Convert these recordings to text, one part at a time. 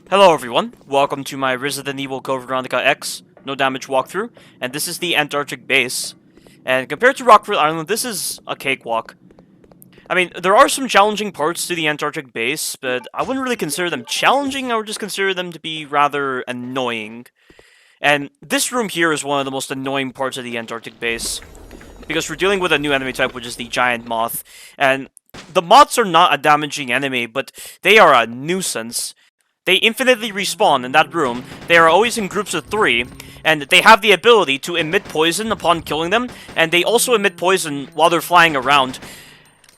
Hello everyone, welcome to my Resident Evil Code Veronica X no damage walkthrough, and this is the Antarctic base. And compared to Rockford Island, this is a cakewalk. I mean, there are some challenging parts to the Antarctic base, but I wouldn't really consider them challenging, I would just consider them to be rather annoying. And this room here is one of the most annoying parts of the Antarctic base, because we're dealing with a new enemy type, which is the giant moth, and the moths are not a damaging enemy, but they are a nuisance. They infinitely respawn in that room, they are always in groups of 3, and they have the ability to emit poison upon killing them, and they also emit poison while they're flying around.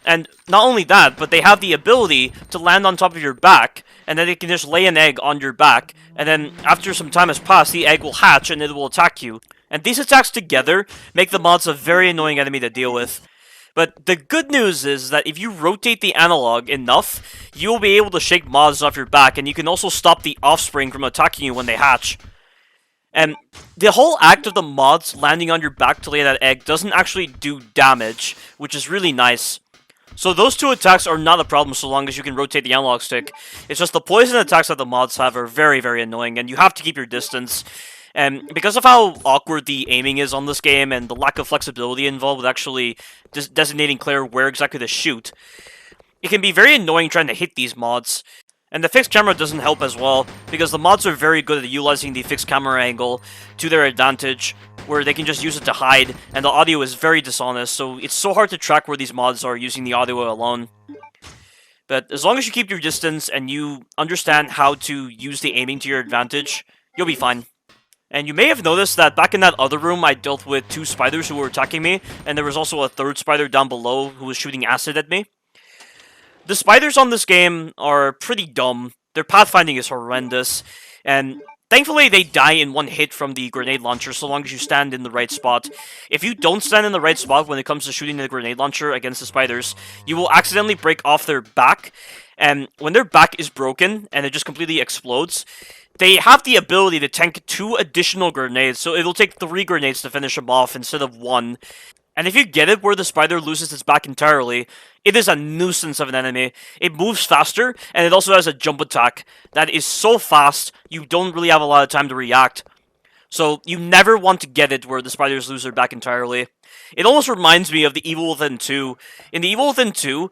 And not only that, but they have the ability to land on top of your back, and then they can just lay an egg on your back, and then after some time has passed, the egg will hatch and it will attack you. And these attacks together make the moths a very annoying enemy to deal with. But the good news is that if you rotate the analog enough, you will be able to shake moths off your back, and you can also stop the offspring from attacking you when they hatch. And the whole act of the moths landing on your back to lay that egg doesn't actually do damage, which is really nice. So those two attacks are not a problem so long as you can rotate the analog stick. It's just the poison attacks that the moths have are very, very annoying, and you have to keep your distance. And because of how awkward the aiming is on this game and the lack of flexibility involved with actually designating Claire where exactly to shoot, it can be very annoying trying to hit these mods. And the fixed camera doesn't help as well, because the mods are very good at utilizing the fixed camera angle to their advantage, where they can just use it to hide, and the audio is very dishonest, so it's so hard to track where these mods are using the audio alone. But as long as you keep your distance and you understand how to use the aiming to your advantage, you'll be fine. And you may have noticed that back in that other room, I dealt with 2 spiders who were attacking me, and there was also a 3rd spider down below who was shooting acid at me. The spiders on this game are pretty dumb. Their pathfinding is horrendous, and thankfully they die in 1 hit from the grenade launcher so long as you stand in the right spot. If you don't stand in the right spot when it comes to shooting the grenade launcher against the spiders, you will accidentally break off their back, and when their back is broken and it just completely explodes, they have the ability to tank 2 additional grenades, so it'll take 3 grenades to finish them off instead of 1. And if you get it where the spider loses its back entirely, it is a nuisance of an enemy. It moves faster, and it also has a jump attack that is so fast, you don't really have a lot of time to react. So you never want to get it where the spiders lose their back entirely. It almost reminds me of the Evil Within 2. In the Evil Within 2,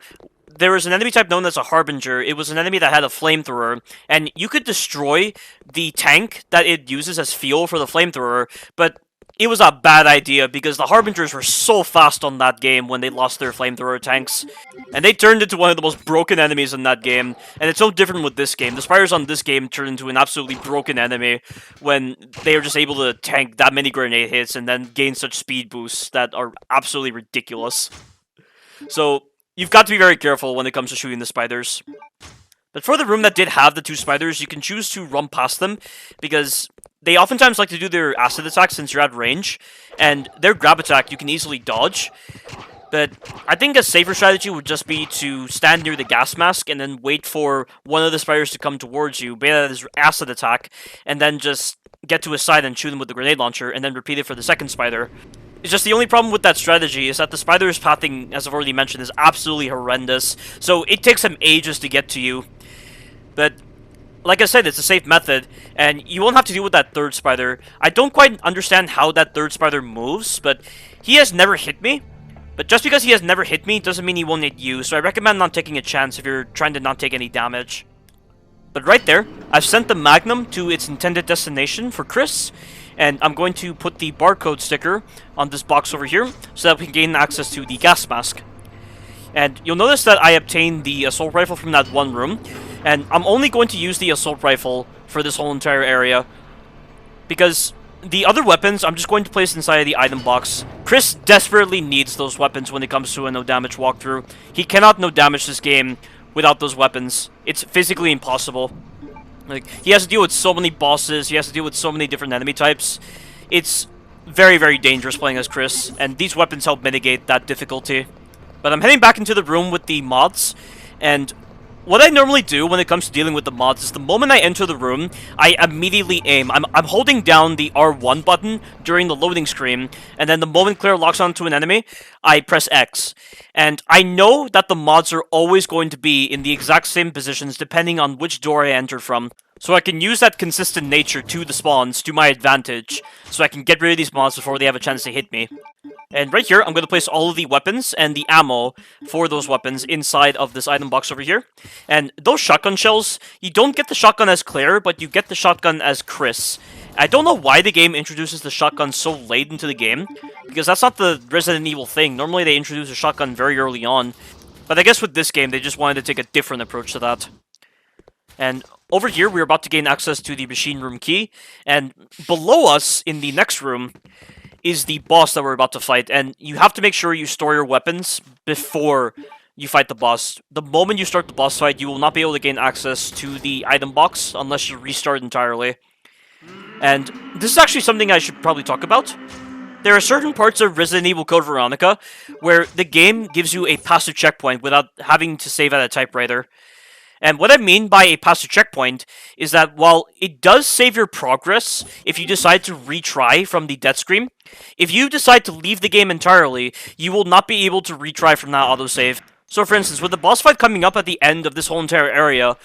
there was an enemy type known as a Harbinger. It was an enemy that had a flamethrower, and you could destroy the tank that it uses as fuel for the flamethrower, but it was a bad idea because the Harbingers were so fast on that game when they lost their flamethrower tanks. And they turned into one of the most broken enemies in that game, and it's so different with this game. The spiders on this game turned into an absolutely broken enemy when they are just able to tank that many grenade hits and then gain such speed boosts that are absolutely ridiculous. So you've got to be very careful when it comes to shooting the spiders. But for the room that did have the 2 spiders, you can choose to run past them, because they oftentimes like to do their acid attack since you're at range, and their grab attack you can easily dodge. But I think a safer strategy would just be to stand near the gas mask and then wait for one of the spiders to come towards you, bait out his acid attack, and then just get to his side and shoot him with the grenade launcher, and then repeat it for the 2nd spider. It's just the only problem with that strategy is that the spider's pathing, as I've already mentioned, is absolutely horrendous, so it takes them ages to get to you. But like I said, it's a safe method, and you won't have to deal with that 3rd spider. I don't quite understand how that 3rd spider moves, but he has never hit me. But just because he has never hit me doesn't mean he won't hit you, so I recommend not taking a chance if you're trying to not take any damage. But right there, I've sent the Magnum to its intended destination for Chris, and I'm going to put the barcode sticker on this box over here so that we can gain access to the gas mask. And you'll notice that I obtained the assault rifle from that 1 room, and I'm only going to use the assault rifle for this whole entire area, because the other weapons I'm just going to place inside of the item box. Chris desperately needs those weapons when it comes to a no damage walkthrough. He cannot no damage this game without those weapons. It's physically impossible. Like, he has to deal with so many bosses, he has to deal with so many different enemy types. It's very, very dangerous playing as Chris, and these weapons help mitigate that difficulty. But I'm heading back into the room with the mods, and what I normally do when it comes to dealing with the mods is the moment I enter the room, I immediately aim. I'm holding down the R1 button during the loading screen, and then the moment Claire locks onto an enemy, I press X. And I know that the mods are always going to be in the exact same positions depending on which door I enter from. So I can use that consistent nature to the spawns to my advantage, so I can get rid of these spawns before they have a chance to hit me. And right here, I'm going to place all of the weapons and the ammo for those weapons inside of this item box over here. And those shotgun shells, you don't get the shotgun as Claire, but you get the shotgun as Chris. I don't know why the game introduces the shotgun so late into the game, because that's not the Resident Evil thing. Normally they introduce a shotgun very early on. But I guess with this game, they just wanted to take a different approach to that. And over here, we're about to gain access to the machine room key. And below us, in the next room, is the boss that we're about to fight. And you have to make sure you store your weapons before you fight the boss. The moment you start the boss fight, you will not be able to gain access to the item box unless you restart entirely. And this is actually something I should probably talk about. There are certain parts of Resident Evil Code Veronica where the game gives you a passive checkpoint without having to save at a typewriter. And what I mean by a passive checkpoint is that while it does save your progress if you decide to retry from the death screen, if you decide to leave the game entirely, you will not be able to retry from that autosave. So for instance, with the boss fight coming up at the end of this whole entire area,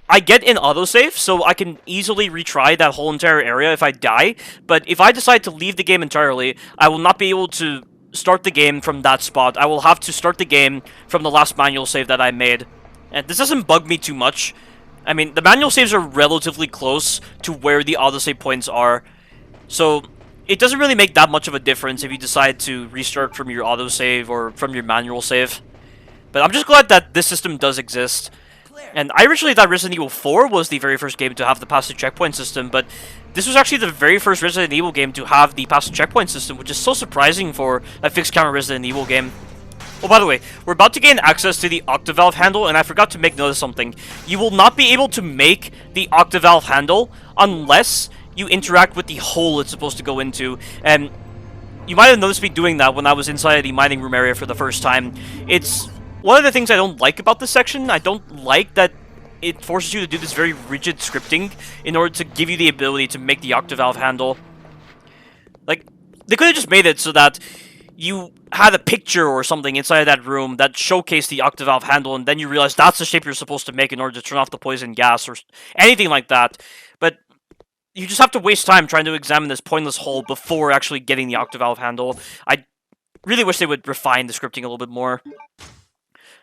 I get an autosave, so I can easily retry that whole entire area if I die, but if I decide to leave the game entirely, I will not be able to start the game from that spot. I will have to start the game from the last manual save that I made. And this doesn't bug me too much. I mean, the manual saves are relatively close to where the autosave points are. So, it doesn't really make that much of a difference if you decide to restart from your autosave or from your manual save. But I'm just glad that this system does exist. And I originally thought Resident Evil 4 was the very first game to have the passive checkpoint system, but this was actually the very first Resident Evil game to have the passive checkpoint system, which is so surprising for a fixed camera Resident Evil game. Oh, by the way, we're about to gain access to the Octavalve handle, and I forgot to make note of something. You will not be able to make the Octavalve handle unless you interact with the hole it's supposed to go into. And you might have noticed me doing that when I was inside the mining room area for the first time. It's one of the things I don't like about this section. I don't like that it forces you to do this very rigid scripting in order to give you the ability to make the Octavalve handle. Like, they could have just made it so that you had a picture or something inside that room that showcased the Octavalve handle, and then you realize that's the shape you're supposed to make in order to turn off the poison gas or anything like that. But you just have to waste time trying to examine this pointless hole before actually getting the Octavalve handle. I really wish they would refine the scripting a little bit more.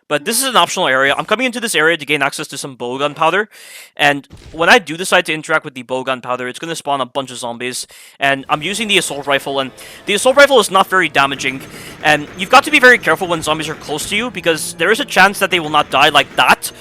But this is an optional area. I'm coming into this area to gain access to some bowgun powder. And when I do decide to interact with the bowgun powder, it's going to spawn a bunch of zombies. And I'm using the assault rifle, and the assault rifle is not very damaging. And you've got to be very careful when zombies are close to you, because there is a chance that they will not die like that.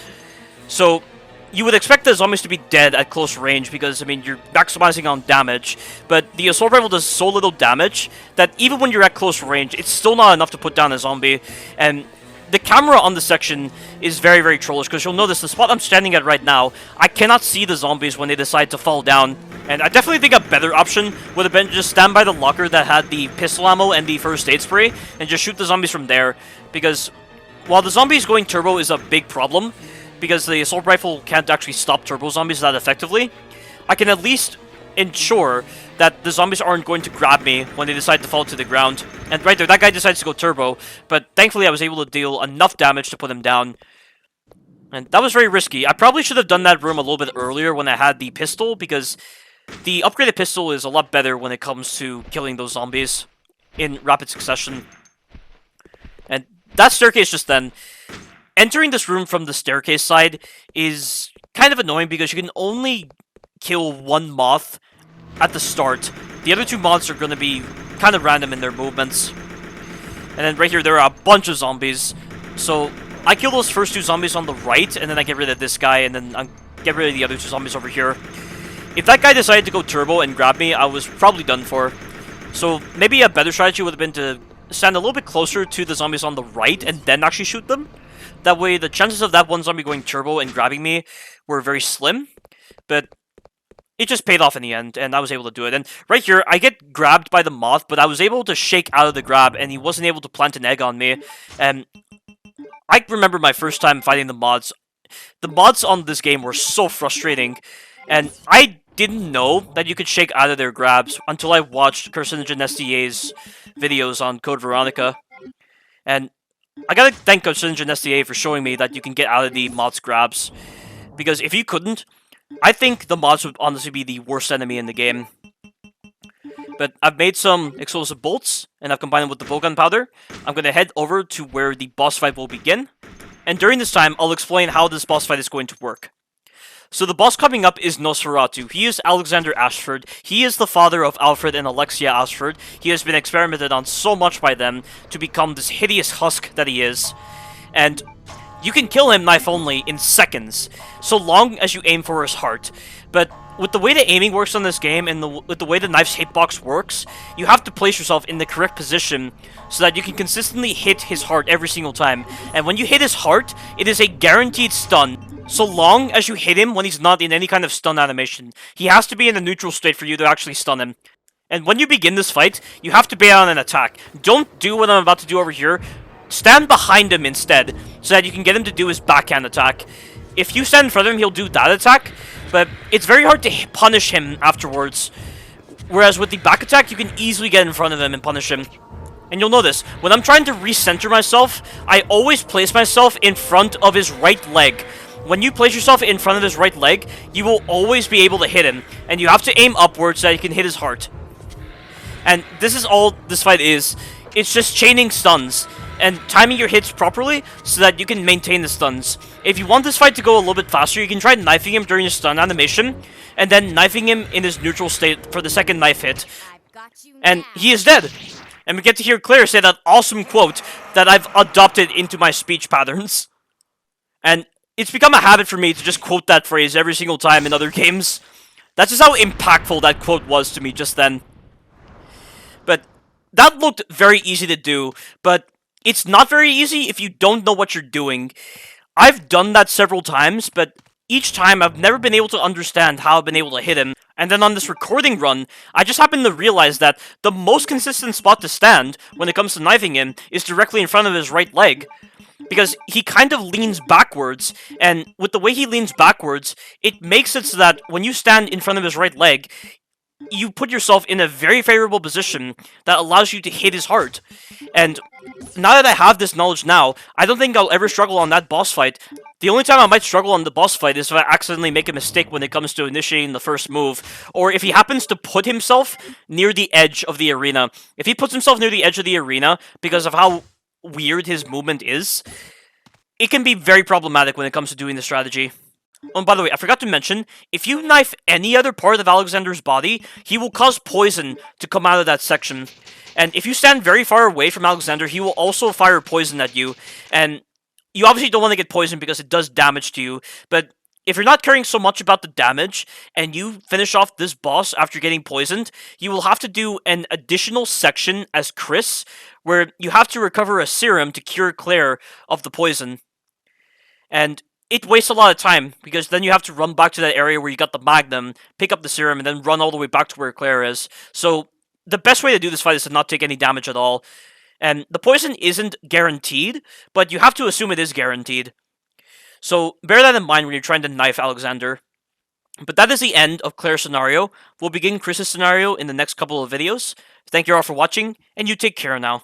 So you would expect the zombies to be dead at close range, because, I mean, you're maximizing on damage. But the assault rifle does so little damage that even when you're at close range, it's still not enough to put down a zombie. And the camera on this section is very, very trollish, because you'll notice the spot I'm standing at right now, I cannot see the zombies when they decide to fall down. And I definitely think a better option would have been to just stand by the locker that had the pistol ammo and the first aid spray, and just shoot the zombies from there. Because while the zombies going turbo is a big problem, because the assault rifle can't actually stop turbo zombies that effectively, I can at least ensure that the zombies aren't going to grab me when they decide to fall to the ground. And right there, that guy decides to go turbo, but thankfully I was able to deal enough damage to put him down. And that was very risky. I probably should have done that room a little bit earlier when I had the pistol, because the upgraded pistol is a lot better when it comes to killing those zombies in rapid succession. And that staircase just then, entering this room from the staircase side is kind of annoying, because you can only kill one moth at the start. The other two moths are going to be kind of random in their movements. And then right here, there are a bunch of zombies. So I kill those first two zombies on the right, and then I get rid of this guy, and then I get rid of the other two zombies over here. If that guy decided to go turbo and grab me, I was probably done for. So maybe a better strategy would have been to stand a little bit closer to the zombies on the right, and then actually shoot them. That way, the chances of that one zombie going turbo and grabbing me were very slim. But it just paid off in the end, and I was able to do it. And right here, I get grabbed by the moth, but I was able to shake out of the grab, and he wasn't able to plant an egg on me. And I remember my first time fighting the mods. The mods on this game were so frustrating, and I didn't know that you could shake out of their grabs until I watched Carcinogen SDA's videos on Code Veronica. And I gotta thank Carcinogen SDA for showing me that you can get out of the mods grabs. Because if you couldn't, I think the mods would honestly be the worst enemy in the game. But I've made some explosive bolts, and I've combined them with the bowgun powder. I'm going to head over to where the boss fight will begin. And during this time, I'll explain how this boss fight is going to work. So the boss coming up is Nosferatu. He is Alexander Ashford. He is the father of Alfred and Alexia Ashford. He has been experimented on so much by them to become this hideous husk that he is. And you can kill him knife only in seconds, so long as you aim for his heart. But with the way the aiming works on this game and with the way the knife's hitbox works, you have to place yourself in the correct position so that you can consistently hit his heart every single time. And when you hit his heart, it is a guaranteed stun, so long as you hit him when he's not in any kind of stun animation. He has to be in a neutral state for you to actually stun him. And when you begin this fight, you have to bait on an attack. Don't do what I'm about to do over here. Stand behind him instead, so that you can get him to do his backhand attack. If you stand in front of him, he'll do that attack, but it's very hard to punish him afterwards. Whereas with the back attack, you can easily get in front of him and punish him. And you'll notice, when I'm trying to recenter myself, I always place myself in front of his right leg. When you place yourself in front of his right leg, you will always be able to hit him, and you have to aim upwards so that you can hit his heart. And this is all this fight is. It's just chaining stuns and timing your hits properly so that you can maintain the stuns. If you want this fight to go a little bit faster, you can try knifing him during his stun animation, and then knifing him in his neutral state for the second knife hit. And he is dead! And we get to hear Claire say that awesome quote that I've adopted into my speech patterns. And it's become a habit for me to just quote that phrase every single time in other games. That's just how impactful that quote was to me just then. But that looked very easy to do, but it's not very easy if you don't know what you're doing. I've done that several times, but each time I've never been able to understand how I've been able to hit him. And then on this recording run, I just happened to realize that the most consistent spot to stand when it comes to knifing him is directly in front of his right leg. Because he kind of leans backwards, and with the way he leans backwards, it makes it so that when you stand in front of his right leg, you put yourself in a very favorable position that allows you to hit his heart. And now that I have this knowledge now, I don't think I'll ever struggle on that boss fight. The only time I might struggle on the boss fight is if I accidentally make a mistake when it comes to initiating the first move, or if he happens to put himself near the edge of the arena. If he puts himself near the edge of the arena because of how weird his movement is, it can be very problematic when it comes to doing the strategy. Oh, and by the way, I forgot to mention, if you knife any other part of Alexander's body, he will cause poison to come out of that section. And if you stand very far away from Alexander, he will also fire poison at you. And you obviously don't want to get poisoned because it does damage to you, but if you're not caring so much about the damage, and you finish off this boss after getting poisoned, you will have to do an additional section as Chris, where you have to recover a serum to cure Claire of the poison. And it wastes a lot of time, because then you have to run back to that area where you got the Magnum, pick up the serum, and then run all the way back to where Claire is. So, the best way to do this fight is to not take any damage at all. And the poison isn't guaranteed, but you have to assume it is guaranteed. So, bear that in mind when you're trying to knife Alexander. But that is the end of Claire's scenario. We'll begin Chris's scenario in the next couple of videos. Thank you all for watching, and you take care now.